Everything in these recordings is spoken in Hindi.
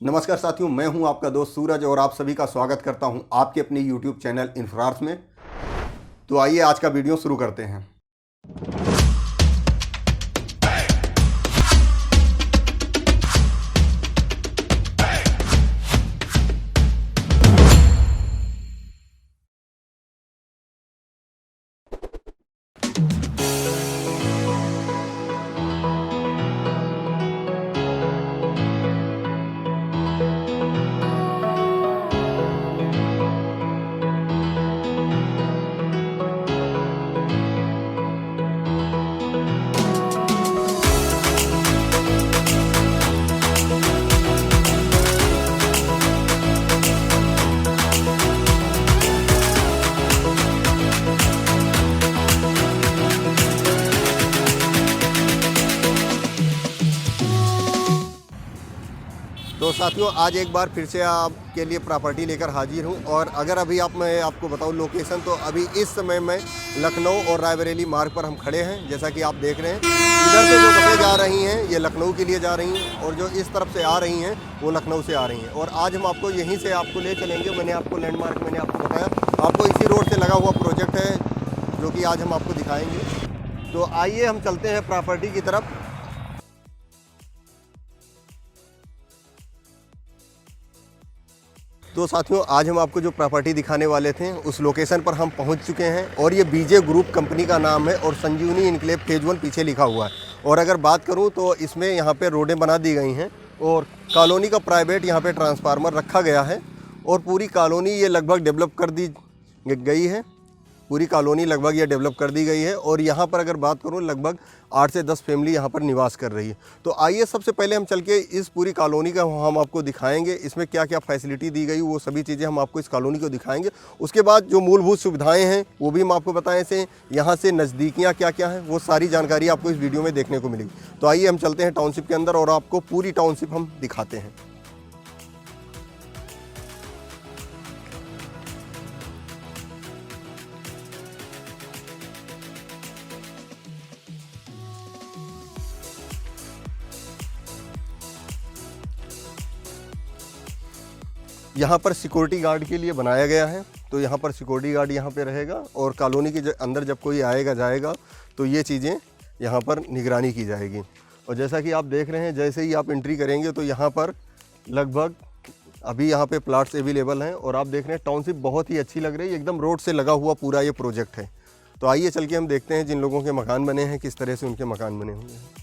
नमस्कार साथियों, मैं हूं आपका दोस्त सूरज और आप सभी का स्वागत करता हूं आपके अपने YouTube चैनल इन्फ्रार्स में। तो आइए आज का वीडियो शुरू करते हैं। तो साथियों, आज एक बार फिर से आपके लिए प्रॉपर्टी लेकर हाजिर हूं और अगर अभी मैं आपको बताऊं लोकेशन, तो अभी इस समय मैं लखनऊ और रायबरेली मार्ग पर हम खड़े हैं। जैसा कि आप देख रहे हैं, इधर से जो बसें जा रही हैं ये लखनऊ के लिए जा रही हैं और जो इस तरफ से आ रही हैं वो लखनऊ से आ रही हैं। और आज हम आपको यहीं से आपको ले चलेंगे। मैंने आपको लैंडमार्क मैंने आपको बताया, आपको इसी रोड से लगा हुआ प्रोजेक्ट है जो कि आज हम आपको दिखाएँगे। तो आइए हम चलते हैं प्रॉपर्टी की तरफ। तो साथियों, आज हम आपको जो प्रॉपर्टी दिखाने वाले थे उस लोकेशन पर हम पहुंच चुके हैं और ये बीजे ग्रुप कंपनी का नाम है और संजीवनी इनक्लेव फेज 1 पीछे लिखा हुआ है। और अगर बात करूं तो इसमें यहाँ पे रोडें बना दी गई हैं और कॉलोनी का प्राइवेट यहाँ पे ट्रांसफार्मर रखा गया है और पूरी कॉलोनी ये लगभग डेवलप कर दी गई है। पूरी कॉलोनी लगभग ये डेवलप कर दी गई है और यहाँ पर अगर बात करूँ लगभग 8 से 10 फैमिली यहाँ पर निवास कर रही है। तो आइए सबसे पहले हम चल के इस पूरी कॉलोनी का हम आपको दिखाएंगे, इसमें क्या क्या फैसिलिटी दी गई वो सभी चीज़ें हम आपको इस कॉलोनी को दिखाएंगे। उसके बाद जो मूलभूत सुविधाएं हैं वो भी हम आपको बताएं से यहाँ से नज़दीकियाँ क्या क्या हैं, वो सारी जानकारी आपको इस वीडियो में देखने को मिलेगी। तो आइए हम चलते हैं टाउनशिप के अंदर और आपको पूरी टाउनशिप हम दिखाते हैं। यहाँ पर सिक्योरिटी गार्ड के लिए बनाया गया है, तो यहाँ पर सिक्योरिटी गार्ड यहाँ पे रहेगा और कॉलोनी के अंदर जब कोई आएगा जाएगा तो ये चीज़ें यहाँ पर निगरानी की जाएगी। और जैसा कि आप देख रहे हैं, जैसे ही आप एंट्री करेंगे तो यहाँ पर लगभग अभी यहाँ पे प्लाट्स अवेलेबल हैं और आप देख रहे हैं टाउनशिप बहुत ही अच्छी लग रही है, एकदम रोड से लगा हुआ पूरा ये प्रोजेक्ट है। तो आइए चल के हम देखते हैं जिन लोगों के मकान बने हैं किस तरह से उनके मकान बने हुए हैं।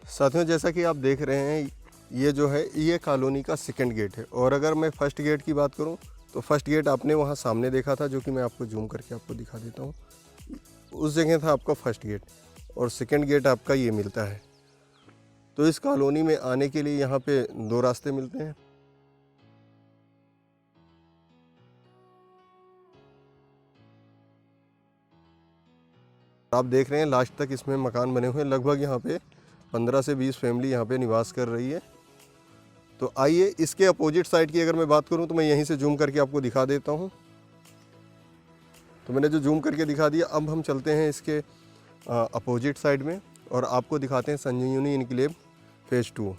साथियों, जैसा कि आप देख रहे हैं ये जो है ये कॉलोनी का सेकंड गेट है और अगर मैं फर्स्ट गेट की बात करूं तो फर्स्ट गेट आपने वहां सामने देखा था, जो कि मैं आपको जूम करके आपको दिखा देता हूं। उस जगह था आपका फर्स्ट गेट और सेकंड गेट आपका ये मिलता है। तो इस कॉलोनी में आने के लिए यहाँ पे 2 रास्ते मिलते हैं। आप देख रहे हैं लास्ट तक इसमें मकान बने हुए हैं। लगभग यहाँ पे 15 से 20 फैमिली यहाँ पे निवास कर रही है। तो आइए इसके अपोजिट साइड की अगर मैं बात करूँ तो मैं यहीं से जूम करके आपको दिखा देता हूँ। तो मैंने जो जूम करके दिखा दिया, अब हम चलते हैं इसके अपोजिट साइड में और आपको दिखाते हैं संजीवनी इनक्लेव फेज़ 2।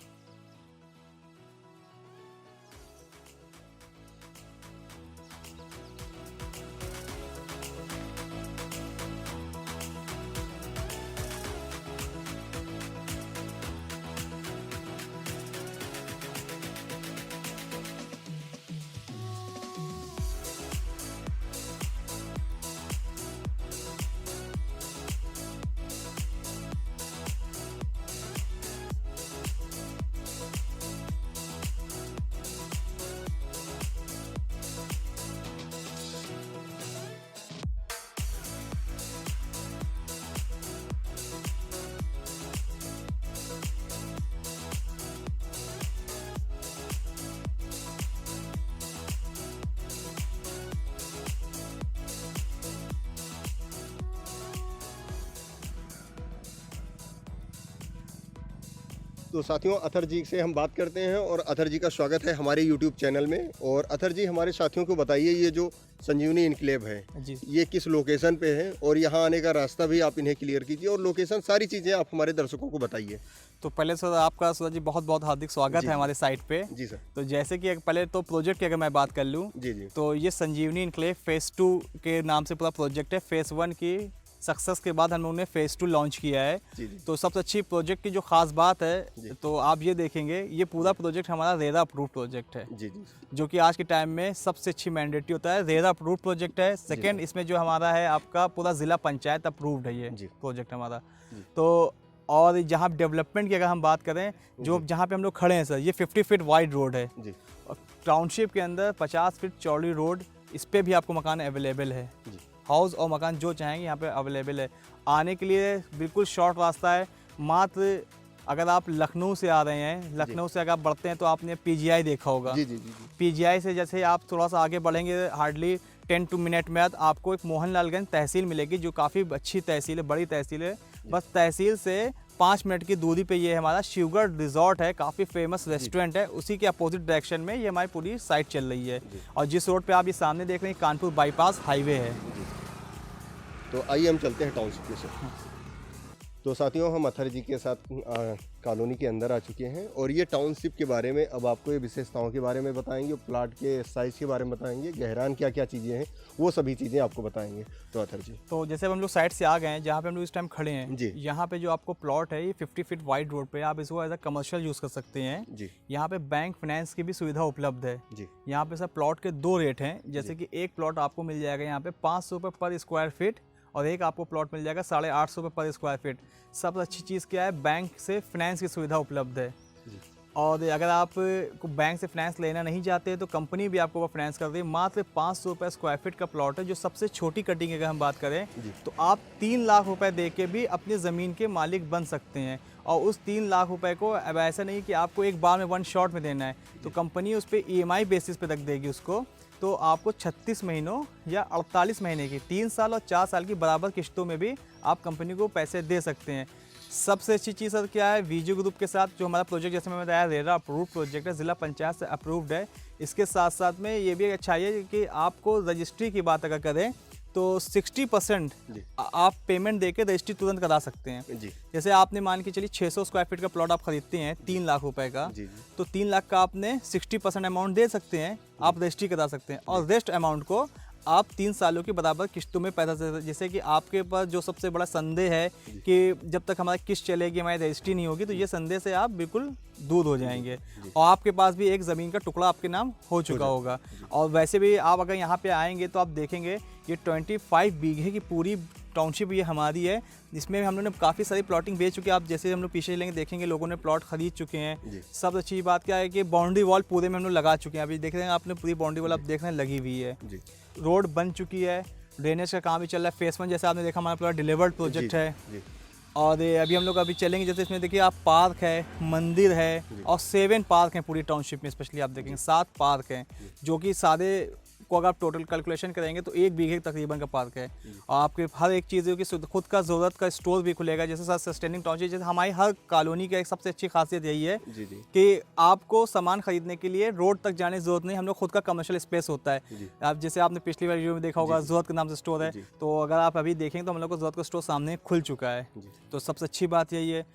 तो साथियों, अथर जी से हम बात करते हैं और अथर जी का स्वागत है हमारे YouTube चैनल में। और अथर जी, हमारे साथियों को बताइए, ये जो संजीवनी इनक्लेव है जी, ये किस लोकेशन पे है और यहाँ आने का रास्ता भी आप इन्हें क्लियर कीजिए और लोकेशन सारी चीज़ें आप हमारे दर्शकों को बताइए। तो पहले सर आपका सर जी बहुत बहुत हार्दिक स्वागत है हमारे साइट पे। जी सर। तो जैसे कि पहले तो प्रोजेक्ट की अगर मैं बात कर लूँ, जी जी। तो ये संजीवनी इनक्लेव फेज़ 2 के नाम से पूरा प्रोजेक्ट है। फेज़ 1 की सक्सेस के बाद हम लोगों ने फेज़ 2 लॉन्च किया है। जी जी। तो सबसे अच्छी प्रोजेक्ट की जो खास बात है, जी। तो आप ये देखेंगे, ये पूरा प्रोजेक्ट हमारा रेरा अप्रूव प्रोजेक्ट है। जी जी। जो कि आज के टाइम में सबसे अच्छी मैंडेटरी होता है, रेरा अप्रूव प्रोजेक्ट है। सेकंड, इसमें जो हमारा है आपका पूरा ज़िला पंचायत अप्रूव्ड है ये जी। प्रोजेक्ट हमारा। जी। तो और जहाँ डेवलपमेंट की अगर हम बात करें, जो जहाँ पे हम लोग खड़े हैं सर, ये 50 फीट वाइड रोड है जी। और टाउनशिप के अंदर 50 फीट चौड़ी रोड, इस पे भी आपको मकान अवेलेबल है। जी। हाउस और मकान जो चाहेंगे यहाँ पे अवेलेबल है। आने के लिए बिल्कुल शॉर्ट रास्ता है। मात्र अगर आप लखनऊ से आ रहे हैं, लखनऊ से अगर आप बढ़ते हैं तो आपने पीजीआई देखा होगा। जी जी जी। पीजीआई से जैसे आप थोड़ा सा आगे बढ़ेंगे, हार्डली 10 मिनट में आपको एक मोहनलालगंज तहसील मिलेगी, जो काफ़ी अच्छी तहसील है, बड़ी तहसील है। बस तहसील से 5 मिनट की दूरी पे ये हमारा शिवगढ़ रिजॉर्ट है, काफ़ी फेमस रेस्टोरेंट है। उसी के अपोजिट डायरेक्शन में ये हमारी पूरी साइट चल रही है। और जिस रोड पे आप ये सामने देख रहे हैं, कानपुर बाईपास हाईवे है। तो आइए हम चलते हैं टाउनशिप में से। तो साथियों, हम अथर जी के साथ कॉलोनी के अंदर आ चुके हैं और ये टाउनशिप के बारे में अब आपको ये विशेषताओं के बारे में बताएंगे, प्लाट के साइज़ के बारे में बताएंगे, गहरान क्या क्या चीज़ें हैं, वो सभी चीज़ें आपको बताएंगे। तो अथर जी, तो जैसे हम लोग साइड से आ गए हैं, जहाँ पे हम लोग इस टाइम खड़े हैं जी। यहाँ पे जो आपको प्लॉट है, ये 50 फीट वाइड रोड पे, आप इसको एज अ कमर्शियल यूज़ कर सकते हैं। जी यहाँ पे बैंक फाइनेंस की भी सुविधा उपलब्ध है। जी। यहाँ पे सर प्लॉट के 2 रेट हैं। जैसे कि एक प्लॉट आपको मिल जाएगा यहाँ पे 500 रुपये पर स्क्वायर फीट और एक आपको प्लॉट मिल जाएगा 850 रुपये पर स्क्वायर फीट। सबसे अच्छी चीज़ क्या है, बैंक से फाइनेंस की सुविधा उपलब्ध है। जी। और अगर आप को बैंक से फाइनेंस लेना नहीं चाहते तो कंपनी भी आपको वो फाइनेंस कर रही है। मात्र 500 रुपये स्क्वायर फीट का प्लॉट है, जो सबसे छोटी कटिंग अगर हम बात करें तो आप 3 लाख रुपए दे के भी अपनी ज़मीन के मालिक बन सकते हैं। और उस 3 लाख रुपए को अब ऐसा नहीं कि आपको एक बार में 1 शॉट में देना है, तो कंपनी उस पर EMI बेसिस पे रख देगी उसको। तो आपको 36 महीनों या 48 महीने की, 3 साल और 4 साल की बराबर किस्तों में भी आप कंपनी को पैसे दे सकते हैं। सबसे अच्छी चीज़ सर क्या है, वीजू ग्रुप के साथ जो हमारा प्रोजेक्ट, जैसे मैं बताया, रेरा अप्रूव्ड प्रोजेक्ट है, ज़िला पंचायत से अप्रूव्ड है। इसके साथ साथ में ये भी अच्छा है कि आपको रजिस्ट्री की बात अगर करें तो 60% आप पेमेंट देके रजिस्ट्री तुरंत करा सकते हैं। जी। जैसे आपने मान के चलिए 600 स्क्वायर फीट का प्लॉट आप खरीदते हैं 3 लाख रुपए का, जी। तो 3 लाख का आपने 60% अमाउंट दे सकते हैं, आप रजिस्ट्री करा सकते हैं। और रेस्ट अमाउंट को आप 3 सालों की बराबर किस्तों में पैसा दे। जैसे कि आपके पास जो सबसे बड़ा संदेह है कि जब तक हमारी किस्त चलेगी, हमारी रजिस्ट्री नहीं होगी, तो ये संदेह से आप बिल्कुल दूर हो जाएंगे। और आपके पास भी एक ज़मीन का टुकड़ा आपके नाम हो चुका होगा। और वैसे भी आप अगर यहाँ पे आएंगे तो आप देखेंगे ये 25 बीघे की पूरी टाउनशिप ये हमारी है, जिसमें हम लोगों ने काफ़ी सारी प्लॉटिंग बेच चुके हैं। आप जैसे हम लोग पीछे चलेंगे देखेंगे लोगों ने प्लॉट खरीद चुके हैं। सबसे अच्छी बात क्या है कि बाउंड्री वॉल पूरे में हम लोग लगा चुके हैं। अभी देख रहे हैं आपने, पूरी बाउंड्री वॉल आप देख रहे हैं लगी हुई है। रोड बन चुकी है, ड्रेनेज का काम भी चल रहा है। फेस 1 जैसे आपने देखा हमारा पूरा डिलीवर्ड प्रोजेक्ट है। और अभी हम लोग अभी चलेंगे, जैसे इसमें देखिए आप पार्क है, मंदिर है और 7 पार्क हैं पूरी टाउनशिप में। स्पेशली आप देखेंगे 7 पार्क हैं, जो कि सारे को अगर आप टोटल कैलकुलेशन करेंगे तो 1 बीघे तकरीबन का पार्क है। और आपके हर एक चीज़ की खुद का ज़रूरत का स्टोर भी खुलेगा। जैसे सर सस्टेनिंग टाउनशिप, जैसे हमारी हर कॉलोनी का एक सबसे अच्छी खासियत यही है कि आपको सामान खरीदने के लिए रोड तक जाने की जरूरत नहीं, हम लोग खुद का कमर्शियल स्पेस होता है। आप जैसे आपने पिछली बार वीडियो में देखा होगा, ज़रूरत के नाम से स्टोर है, तो अगर आप अभी देखेंगे तो हम लोग को ज़रूरत का स्टोर सामने खुल चुका है। तो सबसे अच्छी बात यही है,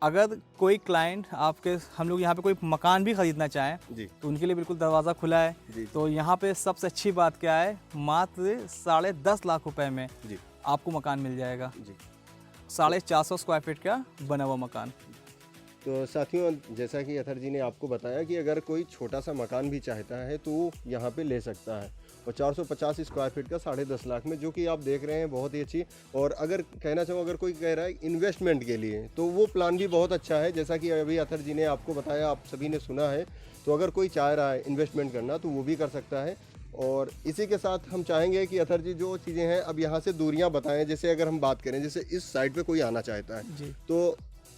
अगर कोई क्लाइंट आपके हम लोग यहाँ पे कोई मकान भी खरीदना चाहें तो उनके लिए बिल्कुल दरवाज़ा खुला है। तो यहाँ पे सबसे अच्छी बात क्या है, मात्र 10.5 लाख रुपए में आपको मकान मिल जाएगा। 450 स्क्वायर फीट का बना हुआ मकान। तो साथियों, जैसा कि अथर जी ने आपको बताया कि अगर कोई छोटा सा मकान भी चाहता है तो वो यहाँ पे ले सकता है, और 450 स्क्वायर फीट का 10.5 लाख में, जो कि आप देख रहे हैं बहुत ही अच्छी। और अगर कहना चाहूँ, अगर कोई कह रहा है इन्वेस्टमेंट के लिए, तो वो प्लान भी बहुत अच्छा है। जैसा कि अभी अथर जी ने आपको बताया, आप सभी ने सुना है। तो अगर कोई चाह रहा है इन्वेस्टमेंट करना तो वो भी कर सकता है। और इसी के साथ हम चाहेंगे कि अथर जी जो चीज़ें हैं अब यहाँ से दूरियाँ बताएं। जैसे अगर हम बात करें, जैसे इस साइड पे कोई आना चाहता है तो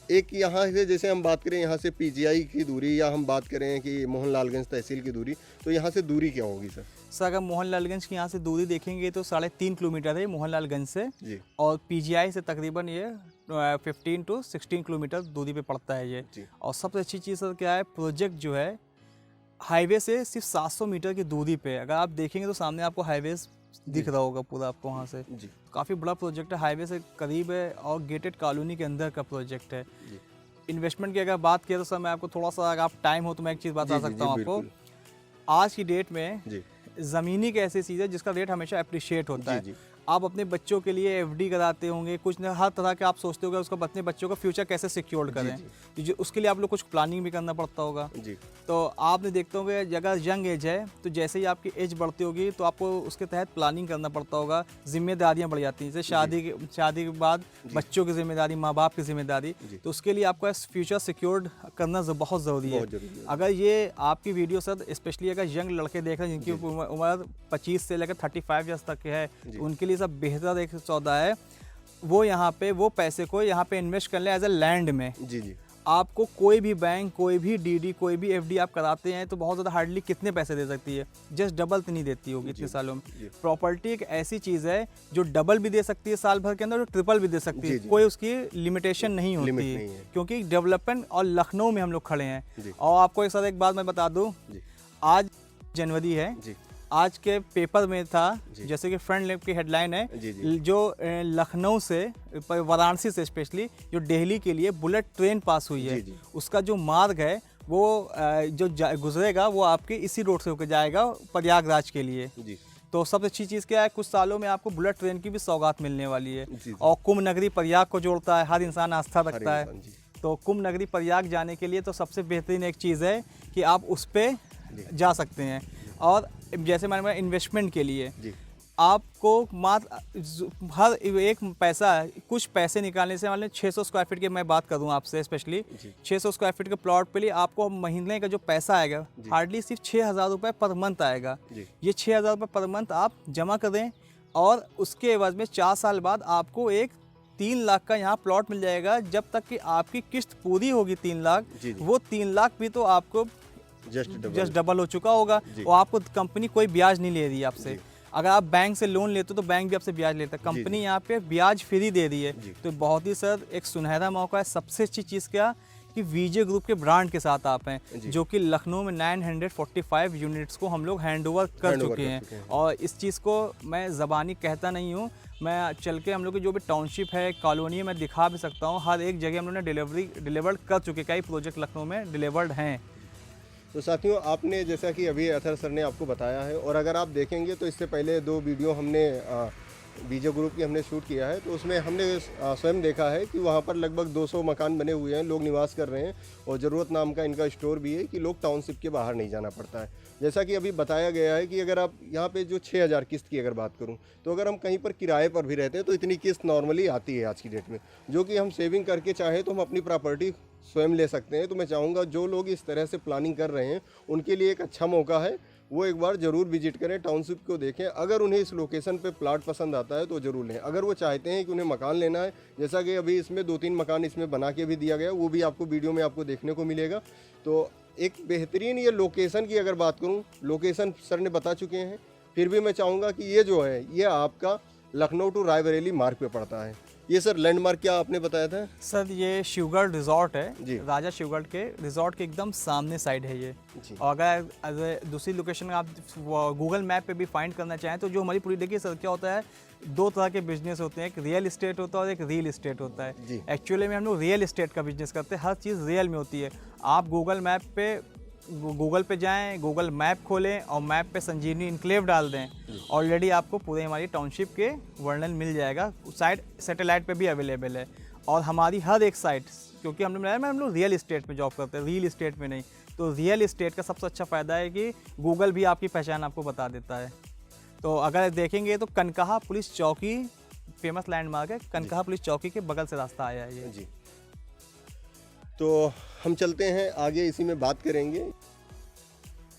एक यहाँ से, जैसे हम बात करें यहाँ से पीजीआई की दूरी, या हम बात करें कि मोहनलालगंज तहसील की दूरी, तो यहाँ से दूरी क्या होगी सर? सर अगर मोहनलालगंज की यहाँ से दूरी देखेंगे तो 3.5 किलोमीटर है मोहनलालगंज से जी। और पीजीआई से तकरीबन ये 15 to 16 किलोमीटर दूरी पे पड़ता है ये जी। और सबसे अच्छी चीज़ सर क्या है, प्रोजेक्ट जो है हाईवे से सिर्फ 700 मीटर की दूरी पे, अगर आप देखेंगे तो सामने आपको हाईवे दिख रहा होगा पूरा आपको वहाँ से जी। काफ़ी बड़ा प्रोजेक्ट है, हाईवे से करीब है और गेटेड कॉलोनी के अंदर का प्रोजेक्ट है। इन्वेस्टमेंट की अगर बात किया तो सर मैं आपको थोड़ा सा, अगर आप टाइम हो तो मैं एक चीज़ बता सकता हूँ आपको। आज की डेट में ज़मीनी एक ऐसी चीज़ है जिसका रेट हमेशा अप्रिशिएट होता है। आप अपने बच्चों के लिए एफडी कराते होंगे, कुछ न हर तरह के आप सोचते होंगे उसको अपने बच्चों का फ्यूचर कैसे सिक्योर करें, तो उसके लिए आप लोग कुछ प्लानिंग भी करना पड़ता होगा जी। तो आपने देखते होंगे अगर यंग एज है तो जैसे ही आपकी एज बढ़ती होगी तो आपको उसके तहत प्लानिंग करना पड़ता होगा, जिम्मेदारियां बढ़ जाती हैं। जैसे शादी के बाद बच्चों की जिम्मेदारी, माँ बाप की जिम्मेदारी, तो उसके लिए आपको फ्यूचर सिक्योर करना बहुत ज़रूरी है। अगर ये आपकी वीडियो सर स्पेशली अगर यंग लड़के देख रहे हैं जिनकी उम्र 25 से लेकर 35 ईयर्स तक है, तो उनके लिए सब बेहतर एक सौदा है वो यहाँ पे वो पैसे को यहाँ पे इन्वेस्ट कर लें एज ए लैंड में जी। आपको कोई भी बैंक, कोई भी डीडी, कोई भी एफडी आप कराते हैं तो बहुत ज़्यादा हार्डली कितने पैसे दे सकती है, जस्ट डबल तो नहीं देती होगी इतने सालों में। प्रॉपर्टी एक ऐसी चीज़ है जो डबल भी दे सकती है साल भर के अंदर, और ट्रिपल भी दे सकती है, कोई उसकी लिमिटेशन नहीं होती है, क्योंकि डेवलपमेंट और लखनऊ में हम लोग खड़े हैं। और आपको एक साथ एक बात मैं बता दूँ, आज जनवरी है, आज के पेपर में था जैसे कि फ्रंट लेफ्ट की हेडलाइन है जो लखनऊ से वाराणसी से स्पेशली जो दिल्ली के लिए बुलेट ट्रेन पास हुई है, उसका जो मार्ग है वो जो गुजरेगा वो आपके इसी रोड से होकर जाएगा प्रयागराज के लिए। तो सबसे अच्छी चीज़ क्या है, कुछ सालों में आपको बुलेट ट्रेन की भी सौगात मिलने वाली है। और कुंभ नगरी प्रयाग को जोड़ता है, हर इंसान आस्था रखता है, तो कुंभ नगरी प्रयाग जाने के लिए तो सबसे बेहतरीन एक चीज़ है कि आप उस पर जा सकते हैं। और जैसे मैंने इन्वेस्टमेंट के लिए आपको मात्र हर एक पैसा, कुछ पैसे निकालने से, मान लें 600 स्क्वायर फीट की मैं बात करूं आपसे स्पेशली, 600 स्क्वायर फीट के प्लॉट पे लिए आपको महीने का जो पैसा आएगा हार्डली सिर्फ 6,000 रुपये पर मंथ आएगा। ये 6,000 रुपये पर मंथ आप जमा करें और उसके एवज में 4 साल बाद आपको एक 3 लाख का यहाँ प्लॉट मिल जाएगा। जब तक कि आपकी किस्त पूरी होगी 3 लाख, वो 3 लाख भी तो आपको जस्ट डबल हो चुका होगा। और आपको कंपनी कोई ब्याज नहीं ले रही है आपसे। अगर आप बैंक से लोन लेते हो तो बैंक भी आपसे ब्याज लेता है, कंपनी यहाँ पे ब्याज फ्री दे रही है। तो बहुत ही सर एक सुनहरा मौका है। सबसे अच्छी चीज़ क्या कि वीजे ग्रुप के ब्रांड के साथ आप हैं, जो कि लखनऊ में 945 यूनिट्स को हम लोग हैंडओवर कर चुके हैं। और इस चीज़ को मैं ज़बानी कहता नहीं हूँ, मैं चल के हम लोग की जो भी टाउनशिप है, कॉलोनी है, मैं दिखा भी सकता हूँ। हर एक जगह हम लोग ने डिलीवर्ड कर चुके, कई प्रोजेक्ट लखनऊ में डिलीवर्ड हैं। तो साथियों, आपने जैसा कि अभी अथर सर ने आपको बताया है, और अगर आप देखेंगे तो इससे पहले 2 वीडियो हमने बीजे ग्रुप की हमने शूट किया है, तो उसमें हमने स्वयं देखा है कि वहाँ पर लगभग 200 मकान बने हुए हैं, लोग निवास कर रहे हैं, और ज़रूरत नाम का इनका स्टोर भी है कि लोग टाउनशिप के बाहर नहीं जाना पड़ता है। जैसा कि अभी बताया गया है कि अगर आप यहाँ पे जो 6,000 किस्त की अगर बात करूँ, तो अगर हम कहीं पर किराए पर भी रहते हैं तो इतनी किस्त नॉर्मली आती है आज की डेट में, जो कि हम सेविंग करके चाहे तो हम अपनी प्रॉपर्टी स्वयं ले सकते हैं। तो मैं चाहूँगा जो लोग इस तरह से प्लानिंग कर रहे हैं उनके लिए एक अच्छा मौका है, वो एक बार ज़रूर विजिट करें, टाउनशिप को देखें। अगर उन्हें इस लोकेशन पे प्लाट पसंद आता है तो ज़रूर लें। अगर वो चाहते हैं कि उन्हें मकान लेना है, जैसा कि अभी इसमें 2-3 मकान इसमें बना के भी दिया गया, वो भी आपको वीडियो में आपको देखने को मिलेगा। तो एक बेहतरीन ये लोकेशन की अगर बात करूं, लोकेशन सर ने बता चुके हैं, फिर भी मैं चाहूँगा कि ये जो है ये आपका लखनऊ टू रायबरेली मार्ग पे पड़ता है। ये सर लैंडमार्क क्या आपने बताया था? सर ये शिवगढ़ रिजॉर्ट जी। है, राजा शिवगढ़ के रिजॉर्ट के एकदम सामने साइड है ये। जी। और अगर दूसरी लोकेशन आप गूगल मैप पे भी फाइंड करना चाहें तो जो हमारी पूरी, देखिए सर क्या होता है, दो तरह के बिजनेस होते हैं, एक रियल इस्टेट होता है और एक रियल इस्टेट होता है। जी। एक्चुअली में हम लोग रियल इस्टेट का बिजनेस करते हैं, हर चीज़ रियल में होती है। आप गूगल पे जाएं, गूगल मैप खोलें और मैप पे संजीवनी इनक्लेव डाल दें, ऑलरेडी आपको पूरे हमारी टाउनशिप के वर्णन मिल जाएगा। साइट सैटेलाइट पे भी अवेलेबल है और हमारी हर एक साइट, क्योंकि हम लोग रियल इस्टेट में जॉब करते हैं, रियल इस्टेट में नहीं। तो रियल इस्टेट का सबसे अच्छा फ़ायदा है कि गूगल भी आपकी पहचान आपको बता देता है। तो अगर देखेंगे तो कनकहा पुलिस चौकी फेमस लैंडमार्क है, कनकहा पुलिस चौकी के बगल से रास्ता आया है ये। जी। तो हम चलते हैं आगे, इसी में बात करेंगे।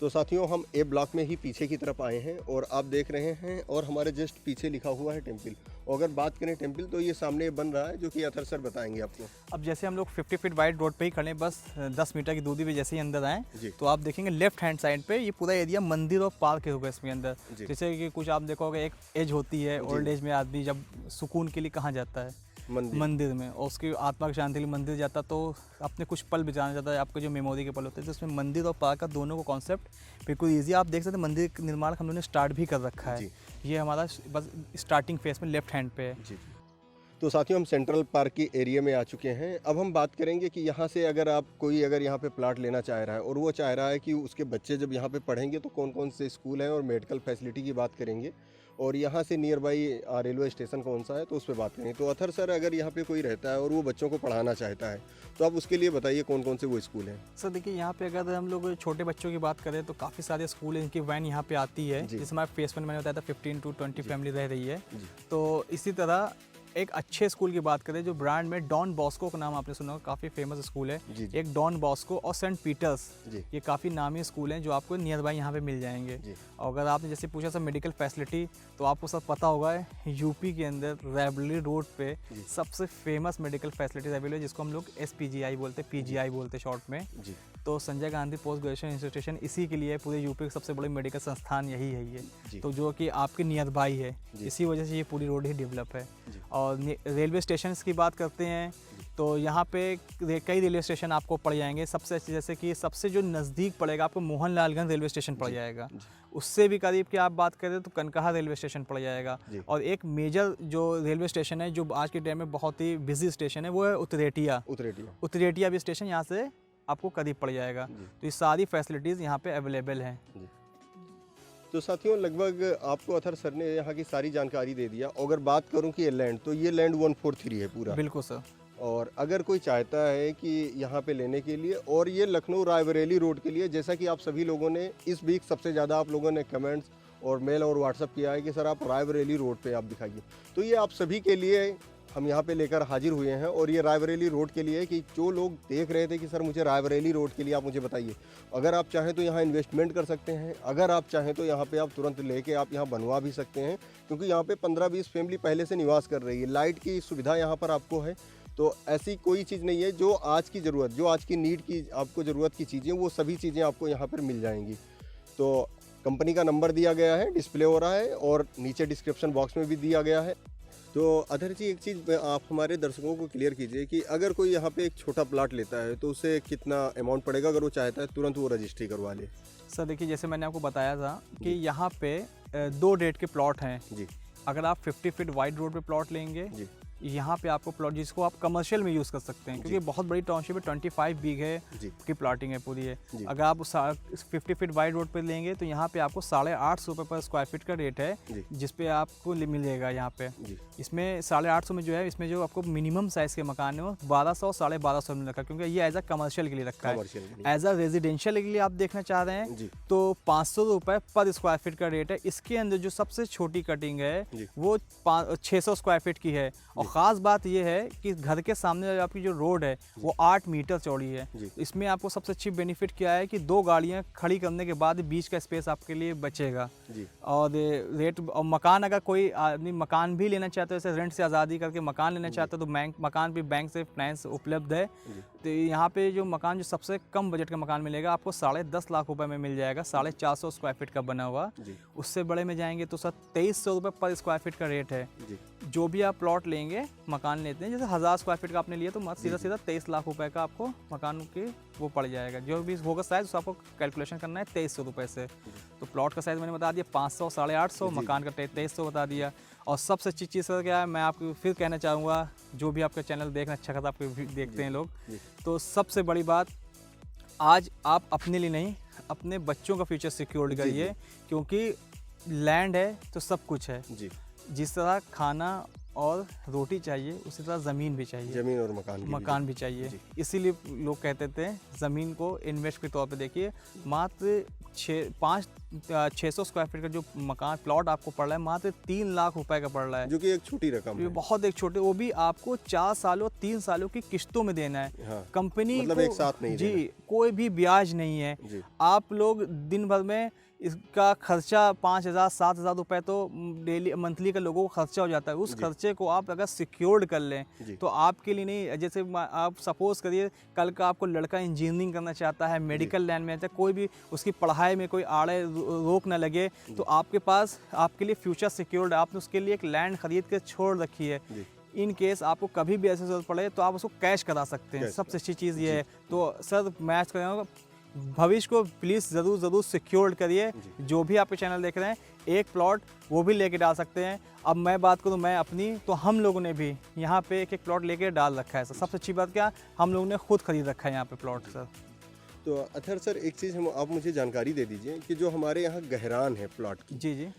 तो साथियों हम ए ब्लॉक में ही पीछे की तरफ आए हैं और आप देख रहे हैं और हमारे जस्ट पीछे लिखा हुआ है टेम्पल। और अगर बात करें टेम्पल तो ये सामने बन रहा है जो कि अथर सर बताएंगे आपको। अब जैसे हम लोग 50 फीट वाइड रोड पे ही खड़े हैं, बस 10 मीटर की दूरी पे जैसे ही अंदर आए तो आप देखेंगे लेफ्ट हैंड साइड पे ये पूरा एरिया मंदिर और पार्क होगा इसमें अंदर। जैसे कि कुछ आप देखोगे एक एज होती है, ओल्ड एज में आदमी जब सुकून के लिए कहाँ जाता है, मंदिर में, और उसकी आत्मा की शांति के लिए मंदिर जाता तो अपने कुछ पल बिताना चाहता है, आपके जो मेमोरी के पल होते हैं। तो उसमें मंदिर और पार्क का दोनों को कॉन्सेप्ट बिल्कुल ईजी। आप देख सकते हैं मंदिर निर्माण हम लोगों ने स्टार्ट भी कर रखा है। ये हमारा बस स्टार्टिंग फेज में लेफ्ट हैंड पे है। जी। तो साथियों हम सेंट्रल पार्क की एरिया में आ चुके हैं। अब हम बात करेंगे कि यहाँ से अगर यहाँ पे प्लाट लेना चाह रहा है और वो चाह रहा है कि उसके बच्चे जब यहाँ पे पढ़ेंगे तो कौन कौन से स्कूल हैं और मेडिकल फैसिलिटी की बात करेंगे, और यहाँ से नियर बाई रेलवे स्टेशन कौन सा है तो उस पर बात करेंगे। तो अथर सर अगर यहाँ पे कोई रहता है और वो बच्चों को पढ़ाना चाहता है तो आप उसके लिए बताइए कौन कौन से वो स्कूल हैं। सर देखिए यहाँ पे अगर हम लोग छोटे बच्चों की बात करें तो काफ़ी सारे स्कूल हैं, इनकी वैन यहाँ पे आती है। जिसमें हमारे फेस में मैंने बताया था 15 to 20 फैमिली रह रही है। तो इसी तरह एक अच्छे स्कूल की बात करें जो ब्रांड में डॉन बॉस्को का नाम आपने सुना होगा, काफ़ी फेमस स्कूल है। एक डॉन बॉस्को और सेंट पीटर्स, ये काफ़ी नामी स्कूल हैं जो आपको नियर बाई यहाँ पे मिल जाएंगे। और अगर आपने जैसे पूछा सर मेडिकल फैसिलिटी, तो आपको सब पता होगा यूपी के अंदर रायबरेली रोड पे सबसे फेमस मेडिकल फैसिलिटीज अवेलेबल है, जिसको हम लोग SPGI बोलते हैं, PGI बोलते हैं शॉर्ट में। तो Sanjay Gandhi post graduation institution इसी के लिए पूरे यूपी के सबसे बड़े मेडिकल संस्थान यही है ये। तो जो कि आपके नियर बाई है, इसी वजह से ये पूरी रोड ही डेवलप है। और रेलवे स्टेशन की बात करते हैं तो यहाँ पे कई रेलवे स्टेशन आपको पड़ जाएंगे। सबसे जैसे कि सबसे जो नज़दीक पड़ेगा आपको मोहनलालगंज रेलवे स्टेशन पड़ जाएगा। उससे भी करीब की आप बात करें तो कनकहा रेलवे स्टेशन पड़ जाएगा। और एक मेजर जो रेलवे स्टेशन है जो आज के टाइम में बहुत ही बिजी स्टेशन है वो है उतरेटिया भी स्टेशन यहाँ से आपको करीब पड़ जाएगा। तो ये सारी फैसिलिटीज़ यहाँ पे अवेलेबल हैं। तो साथियों लगभग आपको अथर सर ने यहाँ की सारी जानकारी दे दिया। अगर बात करूँ कि ये लैंड, तो ये लैंड 143 है पूरा। बिल्कुल सर। और अगर कोई चाहता है कि यहाँ पे लेने के लिए, और ये लखनऊ रायबरेली रोड के लिए, जैसा कि आप सभी लोगों ने इस वीक सबसे ज़्यादा आप लोगों ने कमेंट्स और मेल और व्हाट्सअप किया है कि सर आप रायबरेली रोड पे आप दिखाइए, तो ये आप सभी के लिए हम यहाँ पे लेकर हाजिर हुए हैं। और ये रायबरेली रोड के लिए कि जो लोग देख रहे थे कि सर मुझे रायबरेली रोड के लिए आप मुझे बताइए, अगर आप चाहें तो यहाँ इन्वेस्टमेंट कर सकते हैं, अगर आप चाहें तो यहाँ पे आप तुरंत लेके आप यहाँ बनवा भी सकते हैं, क्योंकि यहाँ पे 15-20 फैमिली पहले से निवास कर रही है। लाइट की सुविधा यहाँ पर आपको है। तो ऐसी कोई चीज़ नहीं है जो आज की ज़रूरत, जो आज की नीड की आपको ज़रूरत की चीज़ें, वो सभी चीज़ें आपको यहाँ पर मिल जाएंगी। तो कंपनी का नंबर दिया गया है, डिस्प्ले हो रहा है और नीचे डिस्क्रिप्शन बॉक्स में भी दिया गया है। तो अधर जी एक चीज़ आप हमारे दर्शकों को क्लियर कीजिए कि अगर कोई यहाँ पे एक छोटा प्लाट लेता है तो उसे कितना अमाउंट पड़ेगा अगर वो चाहता है तुरंत वो रजिस्ट्री करवा ले। सर देखिए जैसे मैंने आपको बताया था कि यहाँ पे 2 रेट के प्लॉट हैं जी। अगर आप 50 फीट वाइड रोड पे प्लॉट लेंगे जी, यहाँ पे आपको प्लॉट जिसको आप कमर्शियल में यूज़ कर सकते हैं, क्योंकि बहुत बड़ी टाउनशिप है, 25 बीघे की प्लॉटिंग है पूरी है। अगर आप 50 फीट वाइड रोड पे लेंगे तो यहाँ पे आपको 850 रुपये पर स्क्वायर फीट का रेट है, जिसपे आपको मिलेगा यहाँ पे। इसमें 850 में जो है, इसमें जो आपको मिनिमम साइज़ के मकान है वो 1200 1250 में रखा है, क्योंकि ये एज अ कमर्शियल के लिए रखा है। एज अ रेजिडेंशियल के लिए आप देखना चाह रहे हैं तो 500 रुपये पर स्क्वायर फीट का रेट है। इसके अंदर जो सबसे छोटी कटिंग है वो 600 स्क्वायर फीट की है। और ख़ास बात यह है कि घर के सामने आपकी जो रोड है वो 8 मीटर चौड़ी है। इसमें आपको सबसे अच्छी बेनिफिट क्या है कि 2 गाड़ियां खड़ी करने के बाद बीच का स्पेस आपके लिए बचेगा। और रेट और मकान, अगर कोई आदमी मकान भी लेना चाहता है, जैसे रेंट से आज़ादी करके मकान लेना चाहता है तो मकान भी बैंक से फाइनेंस उपलब्ध है। तो यहाँ पे जो मकान जो सबसे कम बजट का मकान मिलेगा आपको 10.5 लाख रुपए में मिल जाएगा, 450 स्क्वायर फीट का बना हुआ। जी उससे बड़े में जाएंगे तो सर 2300 रुपये पर स्क्वायर फीट का रेट है। जी जो भी आप प्लॉट लेंगे, मकान लेते हैं, जैसे 1000 स्क्वायर फीट का आपने लिया तो सीधा 23 लाख रुपए का आपको मकान के वो पड़ जाएगा। जो भी होगा साइज उसको आपको कैलकुलेशन करना है 2300 रुपये से। तो प्लॉट का साइज़ मैंने बता दिया 500 850, मकान का 2300 बता दिया। और सबसे अच्छी चीज़ सर क्या है, मैं आपको फिर कहना चाहूँगा, जो भी आपका चैनल देखना अच्छा खासा आपको देखते हैं लोग, तो सबसे बड़ी बात, आज आप अपने लिए नहीं अपने बच्चों का फ्यूचर सिक्योर करिए, क्योंकि लैंड है तो सब कुछ है। जी जिस तरह खाना और रोटी चाहिए उसी तरह ज़मीन भी चाहिए, ज़मीन और मकान भी चाहिए। इसीलिए लोग कहते थे ज़मीन को इन्वेस्ट के तौर पे देखिए। मात्र 600 स्क्वायर फीट का जो मकान प्लॉट आपको पड़ रहा है मात्र 3 लाख रुपए का पड़ रहा है, जो कि एक छोटी रकम ये है। बहुत एक छोटे, वो भी आपको 4 सालों 3 सालों की किस्तों में देना है। हाँ, कंपनी मतलब को एक साथ नहीं जी कोई भी ब्याज नहीं है। जी आप लोग दिन भर में इसका खर्चा 5000 7000 रुपए तो डेली मंथली का लोगों को खर्चा हो जाता है। उस खर्चे को आप अगर सिक्योर्ड कर लें तो आपके लिए नहीं, जैसे आप सपोज करिए कल का आपको लड़का इंजीनियरिंग करना चाहता है, मेडिकल लाइन में, कोई भी उसकी पढ़ाई में कोई आड़े रोक ना लगे, तो आपके पास आपके लिए फ्यूचर सिक्योर्ड है। आपने उसके लिए एक लैंड खरीद के छोड़ रखी है। इन केस आपको कभी भी ऐसे जरूरत पड़े तो आप उसको कैश करा सकते हैं। सबसे अच्छी चीज़ ये है। तो सर मैं करूँगा भविष्य को प्लीज़ ज़रूर सिक्योर्ड करिए। जो भी आपके चैनल देख रहे हैं, एक प्लॉट वो भी लेके डाल सकते हैं। अब मैं बात करूँ मैं अपनी, तो हम लोगों ने भी यहाँ पे एक प्लॉट लेके डाल रखा है सर। सबसे अच्छी बात क्या, हम लोगों ने खुद खरीद रखा है यहाँ पे प्लॉट सर। तो अथर सर, एक चीज़ आप मुझे जानकारी दे दीजिए कि जो हमारे यहाँ गहरान है प्लॉट की, जी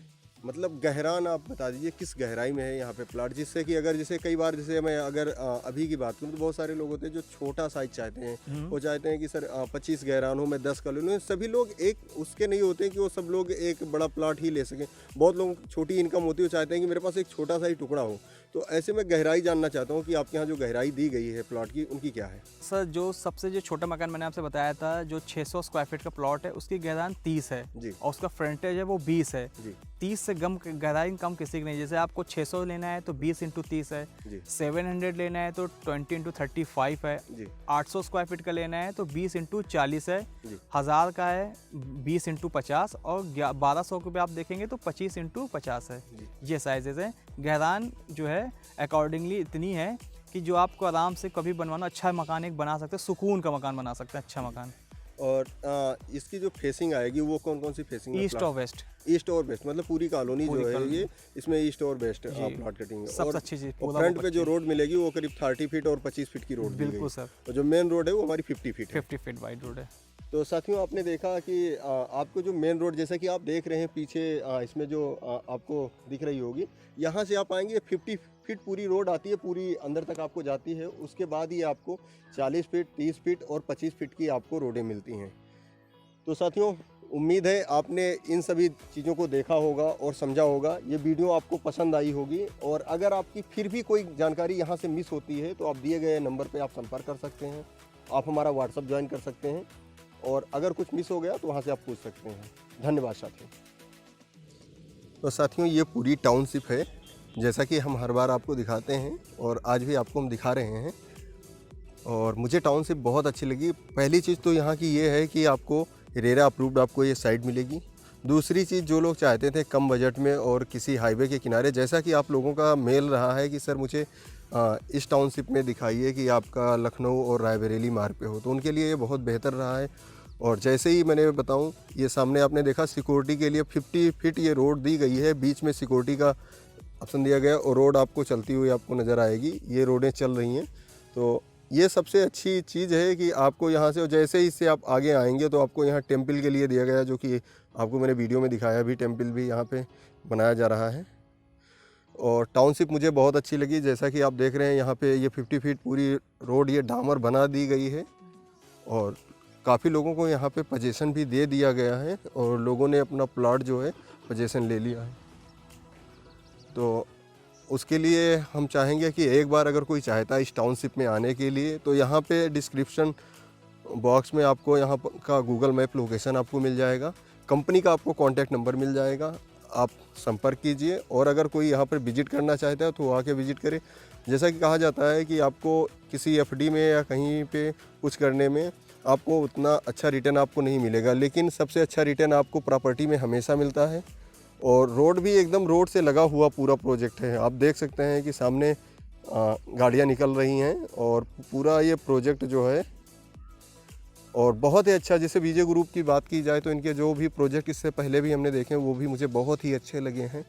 मतलब गहरान आप बता दीजिए किस गहराई में है यहाँ पे प्लॉट, जिससे कि अगर जैसे कई बार जैसे मैं अगर अभी की बात करूँ तो बहुत सारे लोग होते हैं जो छोटा साइज चाहते हैं। वो चाहते हैं कि सर 25 गहरान हो, मैं 10 कर लूँ। सभी लोग एक उसके नहीं होते कि वो सब लोग एक बड़ा प्लॉट ही ले सकें। बहुत लोग छोटी इनकम होती है, वो चाहते हैं कि मेरे पास एक छोटा सा ही टुकड़ा हो। तो ऐसे में गहराई जानना चाहता हूँ कि आपके यहाँ जो गहराई दी गई है प्लॉट की, उनकी क्या है सर। जो छोटा मकान मैंने आपसे बताया था, जो 600 स्क्वायर फीट का प्लॉट है, उसकी गहराई 30 है जी, और उसका फ्रंटेज है वो 20 है जी। 30 से कम गहराई कम किसी की नहीं। जैसे आपको 600 लेना है तो 20 × 30 है जी, 700 लेना है तो 20 × 35 है जी, 800 स्क्वायर फीट का लेना है तो 20 × 40 है जी, 1000 का है 20 × 50 और 1200 के पे आप देखेंगे तो 25 × 50 है। ये साइजेज है। गहराई जो है अकॉर्डिंगली इतनी है कि जो आपको आराम से कभी बनवाना, अच्छा मकान एक बना सकते हैं, सुकून का मकान बना सकते हैं, अच्छा मकान। और इसकी जो फेसिंग आएगी वो कौन कौन सी फेसिंग है? ईस्ट और वेस्ट। ईस्ट और वेस्ट, मतलब पूरी कॉलोनी जो है ये, इसमें ईस्ट और वेस्ट प्लॉट कटिंग है। सबसे अच्छी चीज़, फ्रंट पे जो रोड मिलेगी वो करीब 30 फीट और 25 फीट की रोड दी गई। बिल्कुल सर। और जो मेन रोड है वो हमारी 50 फीट है। 50 फीट वाइड रोड है। तो साथियों, आपने देखा कि आपको जो मेन रोड, जैसा कि आप देख रहे हैं पीछे, इसमें जो आपको दिख रही होगी, यहाँ से आप आएंगे 50 फीट पूरी रोड आती है, पूरी अंदर तक आपको जाती है। उसके बाद ही आपको 40 फीट 30 फीट और 25 फीट की आपको रोडें मिलती हैं। तो साथियों, उम्मीद है आपने इन सभी चीज़ों को देखा होगा और समझा होगा। ये वीडियो आपको पसंद आई होगी, और अगर आपकी फिर भी कोई जानकारी यहाँ से मिस होती है तो आप दिए गए नंबर पे आप संपर्क कर सकते हैं। आप हमारा व्हाट्सएप ज्वाइन कर सकते हैं, और अगर कुछ मिस हो गया तो वहाँ से आप पूछ सकते हैं। धन्यवाद साथियों। तो साथियों, ये पूरी टाउनशिप है, जैसा कि हम हर बार आपको दिखाते हैं और आज भी आपको हम दिखा रहे हैं। और मुझे टाउनशिप बहुत अच्छी लगी। पहली चीज़ तो यहाँ की ये है कि आपको रेरा अप्रूव्ड आपको ये साइट मिलेगी। दूसरी चीज़, जो लोग चाहते थे कम बजट में और किसी हाईवे के किनारे, जैसा कि आप लोगों का मेल रहा है कि सर मुझे इस टाउनशिप में दिखाइए कि आपका लखनऊ और रायबरेली मार्ग पे हो, तो उनके लिए ये बहुत बेहतर रहा है। और जैसे ही मैंने बताऊं, ये सामने आपने देखा सिक्योरिटी के लिए 50 फीट ये रोड दी गई है, बीच में सिक्योरिटी का ऑप्शन दिया गया, और रोड आपको चलती हुई आपको नज़र आएगी। ये रोडें चल रही हैं। तो ये सबसे अच्छी चीज़ है कि आपको यहाँ से, जैसे ही से आप आगे आएंगे तो आपको यहाँ टेम्पल के लिए दिया गया, जो कि आपको मैंने वीडियो में दिखाया भी, टेम्पल भी यहाँ पे बनाया जा रहा है। और टाउनशिप मुझे बहुत अच्छी लगी। जैसा कि आप देख रहे हैं यहाँ पे ये 50 फीट पूरी रोड ये डामर बना दी गई है, और काफ़ी लोगों को यहाँ पे पोजीशन भी दे दिया गया है, और लोगों ने अपना प्लॉट जो है पोजीशन ले लिया है। तो उसके लिए हम चाहेंगे कि एक बार अगर कोई चाहता है इस टाउनशिप में आने के लिए, तो यहाँ पे डिस्क्रिप्शन बॉक्स में आपको यहाँ का गूगल मैप लोकेशन आपको मिल जाएगा, कंपनी का आपको कॉन्टैक्ट नंबर मिल जाएगा। आप संपर्क कीजिए, और अगर कोई यहाँ पर विजिट करना चाहता है तो आके विजिट करें। जैसा कि कहा जाता है कि आपको किसी एफडी में या कहीं पे कुछ करने में आपको उतना अच्छा रिटर्न आपको नहीं मिलेगा, लेकिन सबसे अच्छा रिटर्न आपको प्रॉपर्टी में हमेशा मिलता है। और रोड भी एकदम रोड से लगा हुआ पूरा प्रोजेक्ट है। आप देख सकते हैं कि सामने गाड़ियाँ निकल रही हैं और पूरा ये प्रोजेक्ट जो है और बहुत ही अच्छा। जैसे बीजे ग्रुप की बात की जाए तो इनके जो भी प्रोजेक्ट इससे पहले भी हमने देखे हैं वो भी मुझे बहुत ही अच्छे लगे हैं।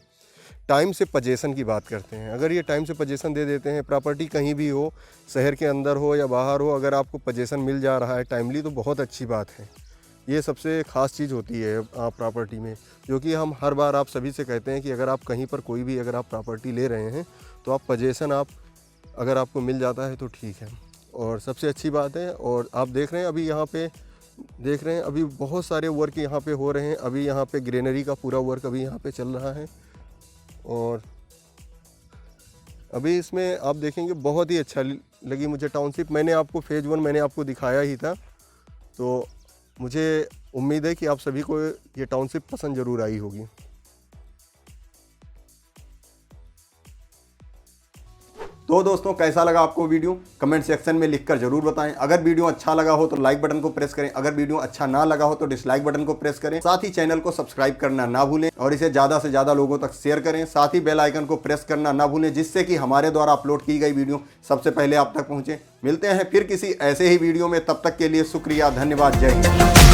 टाइम से पोजीशन की बात करते हैं, अगर ये टाइम से पोजीशन दे देते हैं, प्रॉपर्टी कहीं भी हो, शहर के अंदर हो या बाहर हो, अगर आपको पोजीशन मिल जा रहा है टाइमली तो बहुत अच्छी बात है। ये सबसे ख़ास चीज़ होती है प्रॉपर्टी में, जो कि हम हर बार आप सभी से कहते हैं कि अगर आप कहीं पर कोई भी अगर आप प्रॉपर्टी ले रहे हैं तो आप पोजीशन आप अगर आपको मिल जाता है तो ठीक है, और सबसे अच्छी बात है। और आप देख रहे हैं अभी यहाँ पे देख रहे हैं अभी बहुत सारे वर्क यहाँ पे हो रहे हैं। अभी यहाँ पे ग्रीनरी का पूरा वर्क अभी यहाँ पे चल रहा है, और अभी इसमें आप देखेंगे बहुत ही अच्छा लगी मुझे टाउनशिप। मैंने आपको फेज़ 1 मैंने आपको दिखाया ही था, तो मुझे उम्मीद है कि आप सभी को ये टाउनशिप पसंद ज़रूर आई होगी। तो दोस्तों कैसा लगा आपको वीडियो, कमेंट सेक्शन में लिखकर जरूर बताएं। अगर वीडियो अच्छा लगा हो तो लाइक बटन को प्रेस करें, अगर वीडियो अच्छा ना लगा हो तो डिसलाइक बटन को प्रेस करें। साथ ही चैनल को सब्सक्राइब करना ना भूलें और इसे ज़्यादा से ज़्यादा लोगों तक शेयर करें। साथ ही बेल आइकन को प्रेस करना ना भूलें, जिससे कि हमारे द्वारा अपलोड की गई वीडियो सबसे पहले आप तक पहुँचे। मिलते हैं फिर किसी ऐसे ही वीडियो में, तब तक के लिए शुक्रिया, धन्यवाद, जय हिंद।